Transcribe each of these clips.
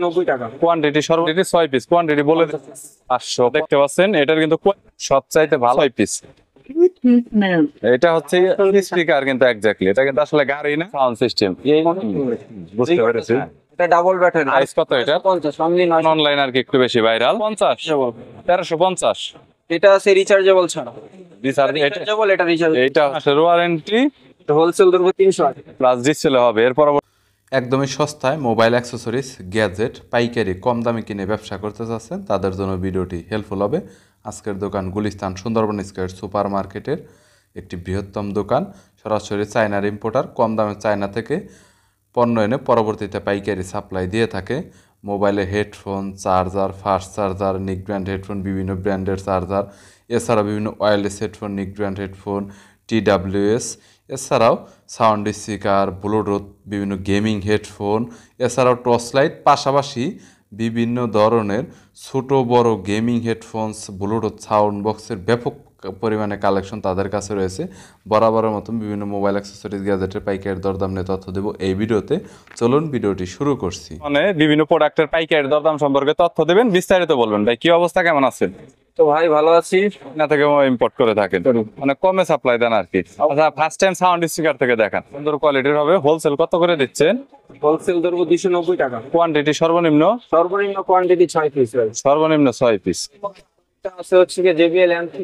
90 টাকা। কোয়ান্টিটি সর্বনিম্ন 6 piece, quantity বলে 500 দেখতে পাচ্ছেন। এটার কিন্তু সবচাইতে ভালো 6 পিস। এটা হচ্ছে স্পিকার কিন্তু এক্স্যাক্টলি, এটা কিন্তু আসলে গাড়ি না, সাউন্ড সিস্টেম। বুঝতে পেরেছি। এটা ডাবল ব্যাটারি। প্রাইস কত এটা? 50 অনলি 9। অনলাইন আর কি একটু বেশি ভাইরাল। 50 1350। এটা আছে রিচার্জেবল ছাড়া। রিচার্জ এটা, রিচার্জেবল, এটা রিচার্জ। এটা মাসের ওয়ারেন্টি হোলসেল ধরবো 300 প্লাস ডিসপ্লে হবে। এরপর একদমই সস্তায় মোবাইল অ্যাক্সেসরিজ গ্যাজেট পাইকারি কম দামে কিনে ব্যবসা করতে চাচ্ছেন তাদের জন্য ভিডিওটি হেল্পফুল হবে। আজকের দোকান গুলিস্তান সুন্দরবন স্কয়ার সুপার মার্কেটের একটি বৃহত্তম দোকান। সরাসরি চায়নার ইম্পোর্টার কম দামে চায়না থেকে পণ্য এনে পরবর্তীতে পাইকারি সাপ্লাই দিয়ে থাকে। মোবাইলে হেডফোন, চার্জার, ফাস্ট চার্জার, নিক ব্র্যান্ড হেডফোন, বিভিন্ন ব্র্যান্ডের চার্জার, এছাড়াও বিভিন্ন ওয়্যারলেস হেডফোন, নিক ব্র্যান্ড হেডফোন, TWS, এছাড়াও সাউন্ড স্পিকার, ব্লুটুথ, বিভিন্ন গেমিং হেডফোন, এছাড়াও টর্চ লাইট, পাশাপাশি বিভিন্ন ধরনের ছোট বড় গেমিং হেডফোনস, ব্লুটুথ সাউন্ড বক্সের ব্যাপক পরিমাণে কালেকশন তাদের কাছে রয়েছে। বরাবরের মতন বিভিন্ন মোবাইল অ্যাক্সেসরিজ গ্যাজেটের পাইকারি দরদাম নিয়ে তথ্য দেবো এই ভিডিওতে। চলুন ভিডিওটি শুরু করছি। মানে বিভিন্ন প্রোডাক্টের পাইকারি দরদাম সম্পর্কে তথ্য দেবেন, বিস্তারিত বলবেন। ভাই কি অবস্থা, কেমন আছেন? তো ভাই ভালো আছি। না থেকে ইম্পোর্ট করে থাকেন, মানে কমে সাপ্লাই দেন আর কি। আচ্ছা, ফার্স্ট টাইম সাউন্ড স্পিকার থেকে দেখান, সুন্দর কোয়ালিটির হবে। হোলসেল কত করে দিচ্ছেন? হোলসেল ধরবো 290 টাকা। কোয়ান্টিটি সর্বনিম্ন কোয়ান্টিটি 6 পিস। সর্বনিম্ন 6 পিস। এটা আছে হচ্ছে কি JBL M3।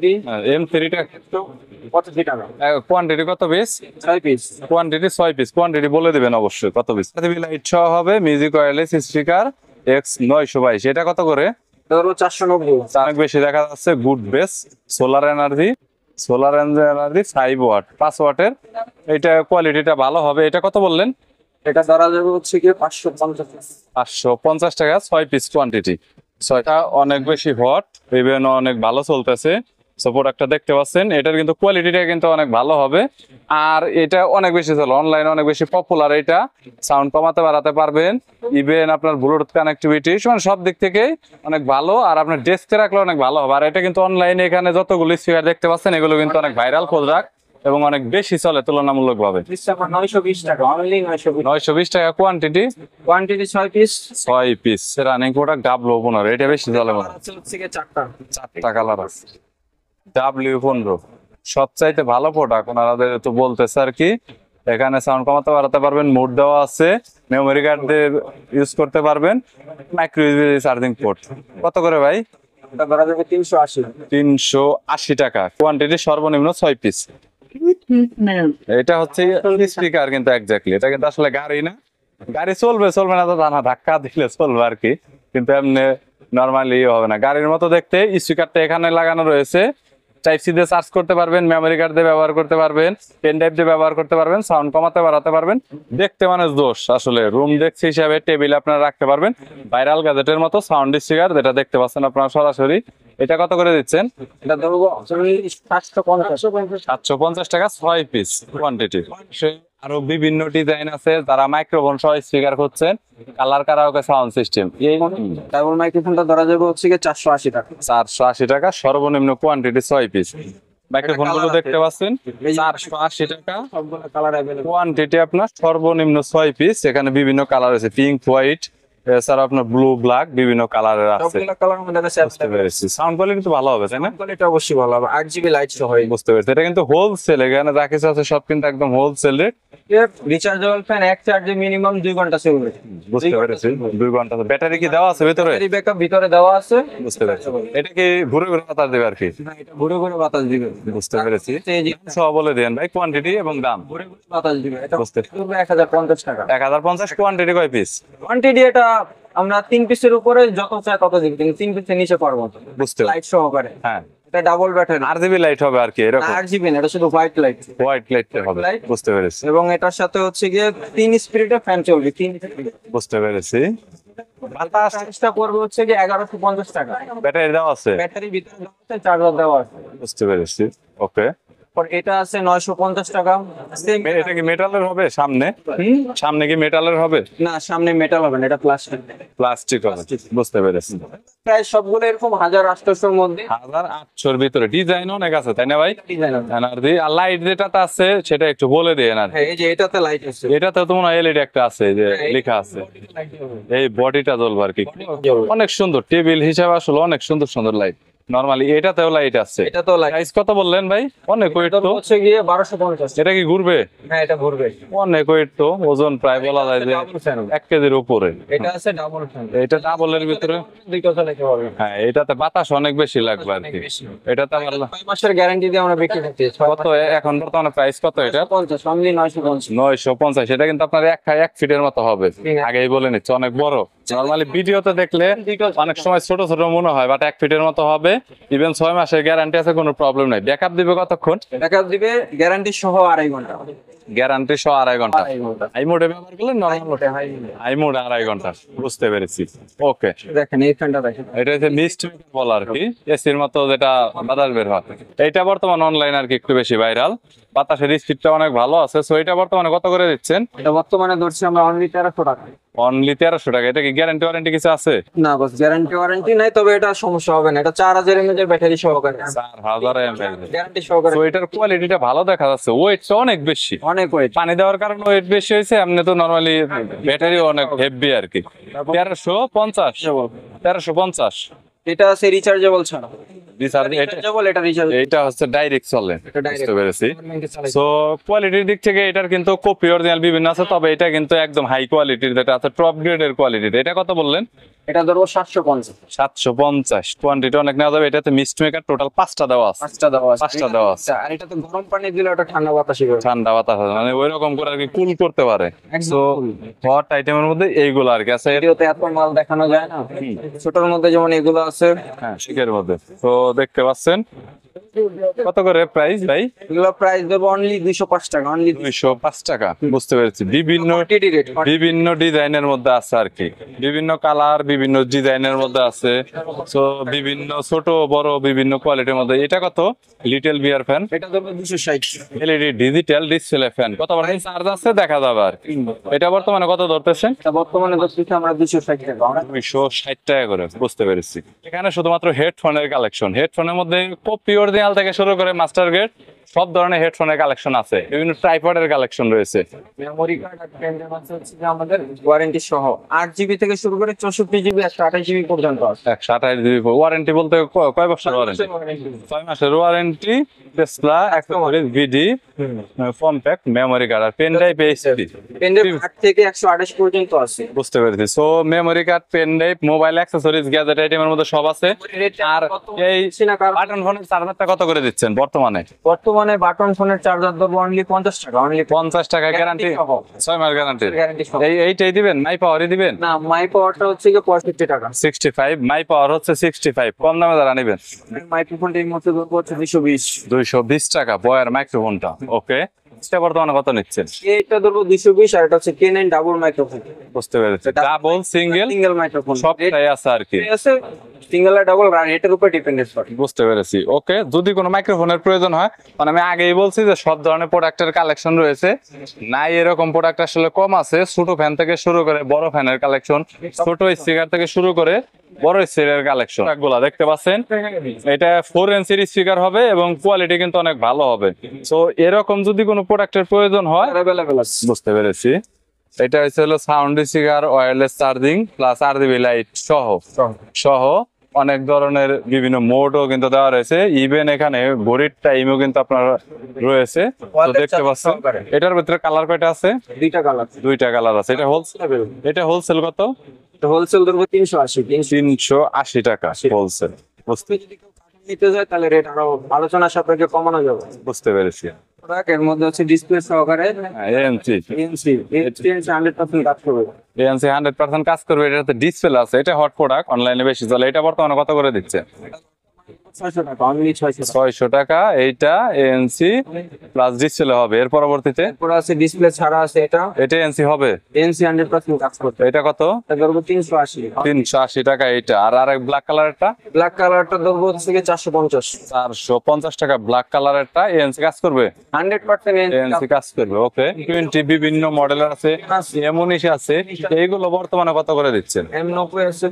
M3 টা 85 টাকা। কোয়ান্টিটি কত piece? 6 piece. Quantity 6 piece. Quantity বলে দিবেন অবশ্যই কত পিস। লাইট সহ হবে, মিউজিক ওয়্যারলেস স্পিকার X922। এটা কত করে? ধরো 490। অনেক বেশি দেখা যাচ্ছে। Good base, solar energy 5 watt, 5 ওয়াটের। এটা কোয়ালিটিটা ভালো হবে। এটা কত বললেন? এটা ধরা যাবে হচ্ছে কি 550। 550 টাকা 6 পিস কোয়ান্টিটি। 6টা অনেক বেশি হট, ইভেন অনেক ভালো চলতেছে। সো প্রোডাক্টটা দেখতে পাচ্ছেন, এটার কিন্তু কোয়ালিটিটা কিন্তু অনেক ভালো হবে। আর এটা অনেক বেশি চলে, অনলাইনে অনেক বেশি পপুলার। এটা সাউন্ড কমাতে বাড়াতে পারবেন, ইভেন আপনার ব্লুটুথ কানেক্টিভিটি মানে সব দিক থেকে অনেক ভালো। আর আপনার ডেস্কে রাখলে অনেক ভালো হবে। আর এটা কিন্তু অনলাইনে এখানে যতগুলো স্পিকার দেখতে পাচ্ছেন এগুলো কিন্তু অনেক ভাইরাল প্রোডাক্ট এবং অনেক বেশি চলে তুলনামূলক ভাবে। 920 টাকা অনলি। 920 টাকা quantity. Quantity 6 piece. 6 piece running product W15। এটা বেশি চলে মনে আছে হচ্ছে কি 4টা কালার আছে। W15 সবচাইতে ভালো প্রোডাক্ট ওনাদের তো বলতেছে আর কি। এখানে সাউন্ড কমাতে বাড়াতে পারবেন, মোড দেওয়া আছে, মেমোরি কার্ড দিয়ে ইউজ করতে পারবেন, মাইক্রো ইউএসবি চার্জিং পোর্ট। কত করে ভাই? এটা ধরা যাবে 380। 380 টাকা। কোয়ান্টিটি সর্বনিম্ন 6 পিস। এটা হচ্ছে স্পিকার কিন্তু এক্স্যাক্টলি, এটা কিন্তু আসলে গাড়ি না। গাড়ি চলবে না তো জানা, ধাক্কা দিলে চলবে আর কি, কিন্তু এমনি নরমালি হবে না। গাড়ির মতো দেখতে। স্পিকারটা এখানে লাগানো রয়েছে, টাইপ সি দিয়ে চার্জ করতে পারবেন, মেমোরি কার্ড দিয়ে ব্যবহার করতে পারবেন, পেন ড্রাইভ দিয়ে ব্যবহার করতে পারবেন, সাউন্ড কমাতে বাড়াতে পারবেন। দেখতে মানুষ দোষ, আসলে রুম ডেস্ক হিসাবে টেবিলে আপনারা রাখতে পারবেন। ভাইরাল গ্যাজেটের মতো সাউন্ড স্পিকার যেটা দেখতে পাচ্ছেন আপনারা সরাসরি। এটা কত করে দিচ্ছেন? এটা ধরবো 750। 750 টাকা 6 পিস কোয়ান্টিটি। আরো বিভিন্ন ডিজাইন আছে। যারা মাইক্রোফোন সহ স্পিকার করছেন, কালার কারাওকে সাউন্ড সিস্টেম, এই ডাবল মাইক্রোফোনটা ধরা যাবে হচ্ছে কি 480 টাকা। 480 টাকা সর্বনিম্ন কোয়ান্টিটি 6 পিস। মাইক্রোফোন গুলো দেখতে পাচ্ছেন 480 টাকা। সবগুলো কালার अवेलेबल। কোয়ান্টিটি আপনার সর্বনিম্ন 6 পিস। এখানে বিভিন্ন কালার আছে, পিঙ্ক, হোয়াইট, এছাড়া আপনার ব্লু, ব্ল্যাক, বিভিন্ন কালারের আছে। সবগুলো কালার আমাদের কাছে বুঝতে পেরেছি। সাউন্ড কোয়ালিটি তো ভালো হবে, তাই না? কোয়ালিটি অবশ্যই ভালো হবে। 8GB লাইট সহ। বুঝতে পেরেছি। এটা কিন্তু হোলসেল, এখানে যা কিছু আছে সব কিন্তু একদম হোলসেল রেট। রিচার্জেবল ফ্যান এক চার্জে মিনিমাম 2 ঘন্টা চলবে। বুঝতে পেরেছি। 2 ঘন্টা। ব্যাটারি কি দেওয়া আছে ভিতরে? ব্যাটারি ব্যাকআপ ভিতরে দেওয়া আছে। বুঝতে পেরেছি। এটা কি ঘুরে ঘুরে বাতাস দেবে আর কি? না, এটা ঘুরে ঘুরে বাতাস দিবে। বুঝতে পেরেছি। সব বলে দেন ভাই, কোয়ান্টিটি এবং দাম। ঘুরে ঘুরে বাতাস দিবে। এটা বুঝতে পড়বে 1050 টাকা। 1050। কোয়ান্টিটি কয় পিস? কোয়ান্টিটি এটা আমরা 3 পিসের উপরে যত চাই তত দিব, কিন্তু 3 পিসের নিচে পারবো না। বুঝতে লাইট সহকারে। হ্যাঁ, এটা ডাবল ব্যাটারি। RGB লাইট হবে আর কি এরকম? 8GB না, এটা শুধু হোয়াইট লাইট। হোয়াইট লাইট হবে। light। বুঝতে পেরেছি। এবং এটার সাথে হচ্ছে গিয়ে 3 স্পিরিটের ফ্যান চলবে। 3 বুঝতে পেরেছি। বাতাস প্রাইসটা পড়বে হচ্ছে গিয়ে 1150 টাকা। ব্যাটারি দেওয়া আছে? ব্যাটারি ভিতরে দেওয়া আছে, চার্জার দেওয়া আছে। বুঝতে পেরেছি। ওকে, এটা আছে 950 টাকা। Same এটা কি মেটালের হবে সামনে? হুম? সামনে কি মেটালের হবে? না, সামনে মেটাল হবে না, এটা প্লাস্টিক। প্লাস্টিক হবে, বুঝতে পেরেছি। প্রায় সবগুলো এরকম 1800-র মধ্যে 1800-র ভিতরে ডিজাইন অনেক আছে তাই না ভাই? ডিজাইন আছে। এনার্জি আর লাইট যেটাতে আছে সেটা একটু বলে দিয়ে না। হ্যাঁ, এই যে এটাতে লাইট আছে। এটাতে তো মনে হয় এলইডি একটা আছে যে লেখা আছে, এই বডিটা জ্বলবে আর কি। অনেক সুন্দর টেবিল হিসাবে আসলে অনেক সুন্দর সুন্দর লাইট। নরমালি এটাতেও লাইট আছে। এটাতেও লাইট। প্রাইস কত বললেন ভাই? অনেক ওয়েট তো। হচ্ছে গিয়ে 1250। এটা কি ঘুরবে? হ্যাঁ, এটা ঘুরবে। অনেক ওয়েট তো, ওজন প্রায় বলা যায় যে 1 কেজির উপরে। এটা আছে ডাবল ফ্যান। এটা ডাবলের ভিতরে দুইটা চালাতে পারবে। হ্যাঁ, এটাতে বাতাস অনেক বেশি লাগবে আর কি। এটাতে আবার 6 মাসের গ্যারান্টি দিয়ে আমরা বিক্রি করতে। কত এখন বর্তমানে প্রাইস কত এটা? 50, অনলি 950। 950। এটা কিন্তু আপনার 1 ফিটের মতো হবে, আগেই বলে নিচ্ছে, অনেক বড়। নরমালি ভিডিওতে দেখলে অনেক সময় ছোট ছোট মনে হয়, বাট 1 ফিটের মতো হবে। ইভেন 6 মাসের গ্যারান্টি আছে, কোনো প্রবলেম নাই। ব্যাকআপ দিবে কতক্ষণ? ব্যাকআপ দিবে গ্যারান্টি সহ 2.5 ঘন্টা। গ্যারান্টি সহ 2.5 ঘন্টা। 2.5 ঘন্টা। আই মোডে ব্যবহার করলে নরমাল আই মোড 2.5 ঘন্টা, বুঝতে পেরেছি। ওকে, দেখেন এই ফ্যানটা দেখেন। এটা হচ্ছে মিস্ট বল আর কি, এসির মতো যেটা বাতাস বের হয়। এইটা বর্তমান অনলাইন আর কি একটু বেশি ভাইরাল, বাতাসের স্পিডটা অনেক ভালো আছে। সো এটা বর্তমানে কত করে দিচ্ছেন? এটা বর্তমানে ধরছি আমরা অনলি 1300 টাকা। অনলি 1300 টাকা। এটা কি গ্যারান্টি ওয়ারেন্টি কিছু আছে? না, বস গ্যারান্টি ওয়ারেন্টি নাই, তবে এটা সমস্যা হবে না। এটা 4000 mAh এর ব্যাটারি সহকারে। 4000 mAh। গ্যারান্টি সহকারে। তো এটার কোয়ালিটিটা ভালো দেখা যাচ্ছে, ওয়েটটা অনেক বেশি। অনেক ওয়েট। পানি দেওয়ার কারণে ওয়েট বেশি হয়েছে, এমনি তো নরমালি ব্যাটারি অনেক হেভি আর কি। 1350। 1350। এটা আছে রিচার্জেবল ছাড়া। রিচার্জ রিচার্জেবল, এটা রিচার্জ। এটা হচ্ছে ডাইরেক্ট চলে, এটা direct। বুঝতে পেরেছি। চালাই। সো কোয়ালিটির দিক থেকে এটার কিন্তু কপি অরিজিনাল বিভিন্ন আছে, তবে এটা কিন্তু একদম হাই কোয়ালিটির, যেটা আছে টপ গ্রেডের কোয়ালিটির। এটা কত বললেন? এটা ধরবো 750। 750। কোয়ান্টিটি অনেক নেওয়া যাবে। এটাতে মিস্ট মেকার টোটাল 5টা দেওয়া আছে। 5টা দেওয়া আছে। 5টা দেওয়া আছে। আর এটা তো গরম পানি দিলে ওটা ঠান্ডা বাতাসই হবে। ঠান্ডা বাতাস আছে, মানে ওই রকম করে আর কি কুল করতে পারে। একদম সো cool। হট আইটেমের মধ্যে এইগুলো আর কি আছে। ভিডিওতে এত মাল দেখানো যায় না। ছোটর মধ্যে যেমন এগুলো আছে। হ্যাঁ, শিখের মধ্যে তো দেখতে পাচ্ছেন। কত করে প্রাইস ভাই? এগুলো প্রাইস দেবো অনলি 205 টাকা। অনলি 205 টাকা, বুঝতে পেরেছি। বিভিন্ন কোয়ান্টিটি রেট। বিভিন্ন ডিজাইনের মধ্যে আছে আর কি, বিভিন্ন কালার বিভিন্ন ডিজাইনের মধ্যে আছে। সো বিভিন্ন ছোট বড় বিভিন্ন কোয়ালিটির মধ্যে। এটা কত? লিটল বিয়ার ফ্যান। এটা দেবো 260। LED digital display fan. কত পার্সেন্ট চার্জ আছে দেখা যাবে আর কি। এটা বর্তমানে কত ধরতেছেন? এটা বর্তমানে ধরছি আমরা 260 টাকা। 260 টাকা করে, বুঝতে পেরেছি। এখানে শুধুমাত্র হেডফোনের কালেকশন। হেডফোনের মধ্যে কপি অরিজিনাল থেকে শুরু করে মাস্টার গ্রেড সব ধরনের হেডফোনের কালেকশন আছে। বিভিন্ন ট্রাইপডের কালেকশন রয়েছে। মেমোরি কার্ড আর পেন ড্রাইভ আছে হচ্ছে যে আমাদের ওয়ারেন্টি সহ 8 GB থেকে শুরু করে 64 GB 128 GB পর্যন্ত আছে। 128 জিবি ওয়ারেন্টি বলতে কয় বছর ওয়ারেন্টি? 6 মাসের ওয়ারেন্টি। টেসলা অ্যাক্সেসরিজ ভিডি কম্প্যাক্ট মেমোরি কার্ড আর pen drive HD. Pen drive 8 থেকে 128 পর্যন্ত আছে। বুঝতে পেরেছি। So memory card, pen drive, mobile accessories, gadget আইটেমের মধ্যে সব আছে। আর এই বাটন ফোনের চার্জারটা কত করে দিচ্ছেন বর্তমানে? বর্তমানে বাটন ফোনের চার্জার দেবো অনলি 50 টাকা। অনলি 50 টাকা গ্যারান্টি, 6 মাস গ্যারান্টি। গ্যারান্টি সহ। এইটাই দিবেন? মাই পাওয়ারই দিবেন? না, মাই পাওয়ারটা হচ্ছে কি 65 টাকা। 65। মাই পাওয়ার হচ্ছে 65। কম দামে যারা নেবেন। মাইক্রোফোনটা এই মুহূর্তে ধরবো হচ্ছে 220। 220 টাকা বয়ার মাইক্রোফোনটা। ওকে, এটা বর্তমানে কত নিচ্ছেন? এটা ধরবো 220। আর এটা হচ্ছে K9 ডাবল মাইক্রোফোন। বুঝতে পেরেছি। ডাবল সিঙ্গেল সিঙ্গেল মাইক্রোফোন সবটাই আছে আর কি। আছে। সিঙ্গেল আর ডাবল রেটের উপর ডিপেন্ডেন্ট করে। বুঝতে পেরেছি। ওকে, যদি কোনো মাইক্রোফোনের প্রয়োজন হয়, মানে আমি আগেই বলছি যে সব ধরনের প্রোডাক্টের কালেকশন রয়েছে। নাই এরকম প্রোডাক্ট আসলে কম আছে। ছোট ফ্যান থেকে শুরু করে বড় ফ্যানের কালেকশন, ছোট স্পিকার থেকে শুরু করে বড় স্পিকারের কালেকশন গুলা দেখতে পাচ্ছেন। এটা 4 ইঞ্চির স্পিকার হবে এবং কোয়ালিটি কিন্তু অনেক ভালো হবে। সো এরকম যদি কোনো প্রোডাক্টের প্রয়োজন হয়, অ্যাভেলেবল আছে। বুঝতে পেরেছি। এটা হলো sound speaker, wireless charging plus RGB light সহ অনেক ধরনের বিভিন্ন মোডও কিন্তু দেওয়া রয়েছে। ইভেন এখানে ঘড়ির টাইমও কিন্তু আপনার রয়েছে, তো দেখতে পাচ্ছেন। এটার ভিতরে কালার কয়টা আছে? দুইটা কালার আছে। এটা হোলসেল কত? হোলসেল ধরবো 380। 380 টাকা হোলসেল। যদি কেউ কাঠের নিতে যায় তাহলে রেট আরো আলোচনা সাপেক্ষে কমানো যাবে। বুঝতে পেরেছি। এর মধ্যে হচ্ছে ডিসপ্লে সহকারে এএনসি 100% কাজ করবে। এএনসি 100% কাজ করবে। এটাতে ডিসপ্লে আছে। এটা হট প্রোডাক্ট, অনলাইনে বেশি চলে। এটা বর্তমানে কত করে দিচ্ছে? 600 টাকা, অনলি 600 টাকা। 600 টাকা। এইটা এএনসি প্লাস ডিসপ্লে হবে। এর পরবর্তীতে এরপর আছে ডিসপ্লে ছাড়া আছে এটা এটা এএনসি হবে। এনসি 100% কাজ করতে। এটা কত? এটা ধরবো 380। 380 টাকা এইটা। আর আরেক ব্ল্যাক কালারটা ব্ল্যাক কালারটা ধরবো হচ্ছে কি 450। 450 টাকা ব্ল্যাক কালারেরটা এএনসি কাজ করবে। 100% এএনসি কাজ করবে। ওকে 20 বিভিন্ন মডেলের আছে, এমনই আছে। এইগুলো বর্তমানে কত করে দিচ্ছেন? M90 আছে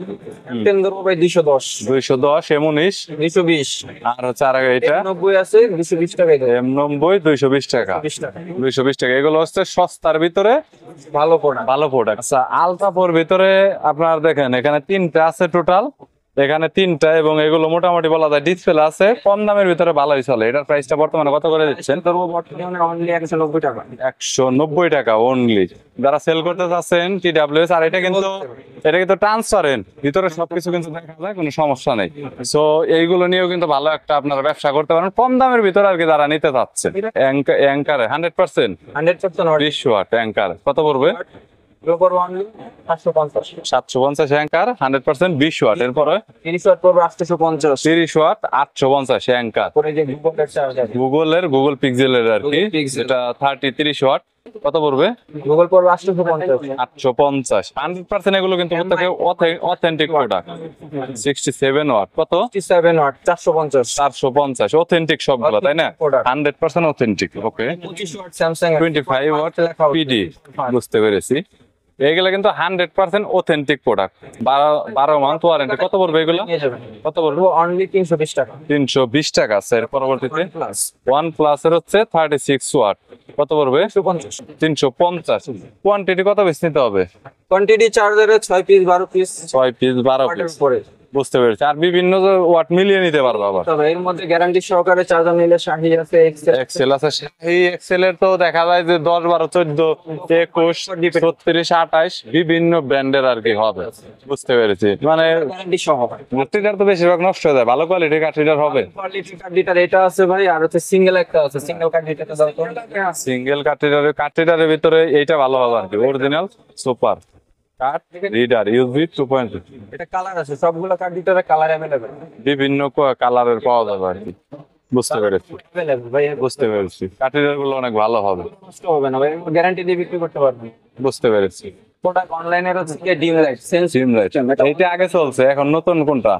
10 ধরবো ভাই 210, 210 এমনই 220। আর হচ্ছে আর এটা M90 আছে 220 টাকায় দেবো। M90 220 টাকা। 20 টাকা 220 টাকা। এগুলো হচ্ছে সস্তার ভিতরে ভালো প্রোডাক্ট। ভালো প্রোডাক্ট। আচ্ছা আলট্রাফোর ভিতরে আপনার দেখেন এখানে 3টা আছে টোটাল, এখানে 3টা, এবং এগুলো মোটামুটি বলা যায় ডিসপ্লে আছে, কম দামের ভিতরে ভালোই চলে। এটার প্রাইসটা বর্তমানে কত করে দিচ্ছেন? ধরবো বর্তমানে অনলি 190 টাকা। 190 টাকা অনলি। যারা সেল করতে চাচ্ছেন TWS, আর এটা কিন্তু ট্রান্সপারেন্ট, ভিতরে সবকিছু কিন্তু দেখা যায়, কোনো সমস্যা নেই। সো এইগুলো নিয়েও কিন্তু ভালো একটা আপনারা ব্যবসা করতে পারেন কম দামের ভিতরে আর কি, যারা নিতে চাচ্ছেন। অ্যাঙ্কার 100% 100% 20 ওয়াট অ্যাঙ্কার কত পড়বে? পড়বো অনলি 750। 750 anchor 100% 20 watt. এরপরে 30 ওয়াট পড়বো 850। 30 ওয়াট 850 অ্যাঙ্কার। পরে যে গুগলের চার্জার, গুগল পিক্সেলের আর কি, Google Pixel। যেটা 30 ওয়াট কত পড়বে? গুগল পড়বো 850। 850 100% এগুলো কিন্তু প্রত্যেকে অথেন্টিক প্রোডাক্ট। 67 ওয়াট কত? 67 ওয়াট 450। 450 অথেন্টিক সবগুলো, তাই না? Product। 100% অথেন্টিক। ওকে 25 ওয়াট স্যামসাং 25 ওয়াট পিডি, বুঝতে পেরেছি। এইগুলো কিন্তু 100% অথেন্টিক প্রোডাক্ট, 12 মান্থ ওয়ারেন্টি। কত পড়বে এগুলো? নিয়ে যাবেন। কত পড়বে? অনলি 320 টাকা। 320 টাকা স্যার। পরবর্তীতে প্লাস OnePlus এর হচ্ছে 36 ওয়াট কত পড়বে? 150। 350। কোয়ান্টিটি কত বেশি নিতে হবে? কোয়ান্টিটি চার্জারে 6 পিস 12 পিস 6 পিস 12 ওয়াটের পিস, উপরে। বুঝতে পেরেছি। আর বিভিন্ন ওয়াট মিলিয়ে নিতে পারবো আবার। তবে এর মধ্যে গ্যারান্টি সহকারে চার্জার নিলে শাহি আছে, এক্সেল আছে। এই এক্সেল এর তো দেখা যায় যে 10 12 14 21 36 28 বিভিন্ন ব্র্যান্ডের আর কি হবে, বুঝতে পেরেছি। মানে গ্যারান্টি সহ। কাঠরিডার তো বেশিরভাগ নষ্ট হয়ে যায়, ভালো কোয়ালিটির কাঠরিডার হবে। কোয়ালিটি কার্ডিটার এটা আছে ভাই, আর হচ্ছে সিঙ্গেল একটা আছে, সিঙ্গেল কার্ডিটারটা দাও তো। সিঙ্গেল কাঠরিডারের ভিতরে এইটা ভালো হবে আর কি, অরিজিনাল সুপার কাঠ রিডার ইউভি 2.0। এটা কালার আছে, সবগুলো কার্ডিটারে কালার अवेलेबल। বিভিন্ন কালারের পাওয়া যাবে আর কি, বুঝতে পেরেছি। अवेलेबल ভাই, বুঝতে পেরেছি। কাঠরিডার গুলো অনেক ভালো হবে, নষ্ট হবে না ভাই, গ্যারান্টি দিয়ে বিক্রি করতে পারবেন। বুঝতে পেরেছি। প্রোডাক্ট অনলাইনের হচ্ছে কি ডিম লাইট সেন্স সিম লাইট এইটা আগে চলছে, এখন নতুন কোনটা?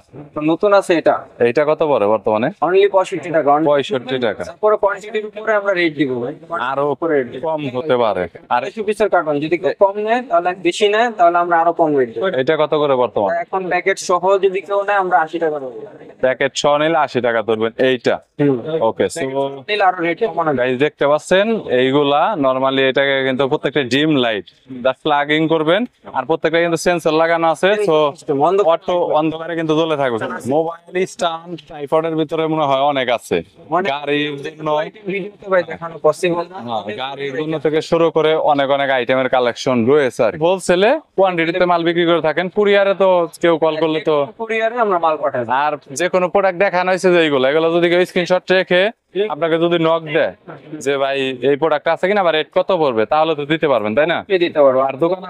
নতুন আছে এটা। এইটা কত পড়ে বর্তমানে? অনলি 65 টাকা। 65 টাকা। তারপরে কোয়ান্টিটির উপরে আমরা রেট দিব ভাই। আরো কম হতে পারে। আর 200 পিসের কার্টন যদি কেউ কম নেয় তাহলে বেশি নেয় তাহলে আমরা আরো কম রেট দেব। এটা কত করে বর্তমানে? এখন প্যাকেট সহ যদি কেউ নেয় আমরা 80 টাকা দেব। প্যাকেট সহ নিলে 80 টাকা ধরবেন এইটা। ওকে সো নিলে আরো রেট কমানো যায়। গাইস দেখতে পাচ্ছেন এইগুলা নরমালি এটাকে কিন্তু প্রত্যেকটা ডিম লাইট জাস্ট প্লাগিং করবেন, আর প্রত্যেকটা কিন্তু সেন্সর লাগানো আছে। সো অটো অন্ধকারে কিন্তু জ্বলে থাকবে। মোবাইল স্ট্যান্ড ট্রাইপডের ভিতরে মনে হয় অনেক আছে। গাড়ির জন্য ভিডিওতে ভাই দেখানো পসিবল না। গাড়ির জন্য থেকে শুরু করে অনেক আইটেমের কালেকশন রয়েছে আর হোলসেলে কোয়ান্টিটিতে মাল বিক্রি করে থাকেন। কুরিয়ারে তো কেউ কল করলে তো কুরিয়ারে আমরা মাল পাঠাই। আর যে কোনো প্রোডাক্ট দেখানো হয়েছে যে এগুলো যদি কেউ স্ক্রিনশট রেখে আপনাকে যদি নক দেয় যে ভাই এই প্রোডাক্ট আছে কিনা বা রেট কত পড়বে, তাহলে তো দিতে পারবেন, তাই না? দিতে পারবো। আর দোকানে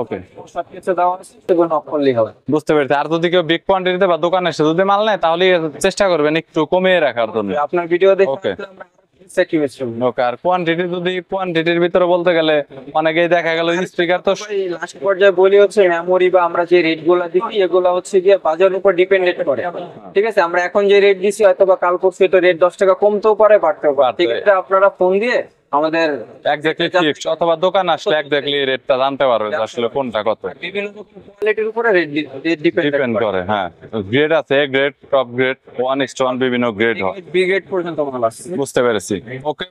ওকে সবকিছু দেওয়া আছে, সেগুলো নক করলেই হবে। বুঝতে পেরেছি। আর যদি কেউ বিগ কোয়ান্টিটিতে বা দোকানে এসে যদি মাল নেয় তাহলে চেষ্টা করবেন একটু কমিয়ে রাখার জন্য। আপনার ভিডিও দেখে ওকে আমরা স্যাটিসফাইড হব। ওকে। আর কোয়ান্টিটির ভিতরে বলতে গেলে অনেকেই দেখা গেল স্পিকার তো লাস্ট পর্যায়ে বলি হচ্ছে মেমোরি বা আমরা যে রেট গুলা দিচ্ছি এগুলো হচ্ছে গিয়ে বাজারের উপর ডিপেন্ডেন্ট করে। ঠিক আছে, আমরা এখন যে রেট দিচ্ছি হয়তো বা কাল পরশু তো রেট 10 টাকা কমতেও পারে বাড়তেও পারে। ঠিক আছে, আপনারা ফোন দিয়ে আমাদের এক্স্যাক্টলি ফিক্সড অথবা দোকান আসলে এক্স্যাক্টলি রেটটা জানতে পারবে যে আসলে কোনটা কত। বিভিন্ন কোয়ালিটির উপরে রেট ডিপেন্ড করে। হ্যাঁ গ্রেড আছে, এ গ্রেড, টপ গ্রেড, 1:1 বিভিন্ন গ্রেড হয়, বি গ্রেড পর্যন্ত মাল আছে। বুঝতে পেরেছি। Okay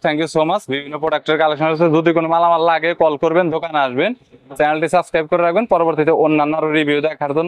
thank you so much. বিভিন্ন প্রোডাক্টের কালেকশন আছে, যদি কোনো মালামাল লাগে কল করবেন, দোকানে আসবেন, চ্যানেলটি সাবস্ক্রাইব করে রাখবেন পরবর্তীতে অন্যান্য রিভিউ দেখার জন্য।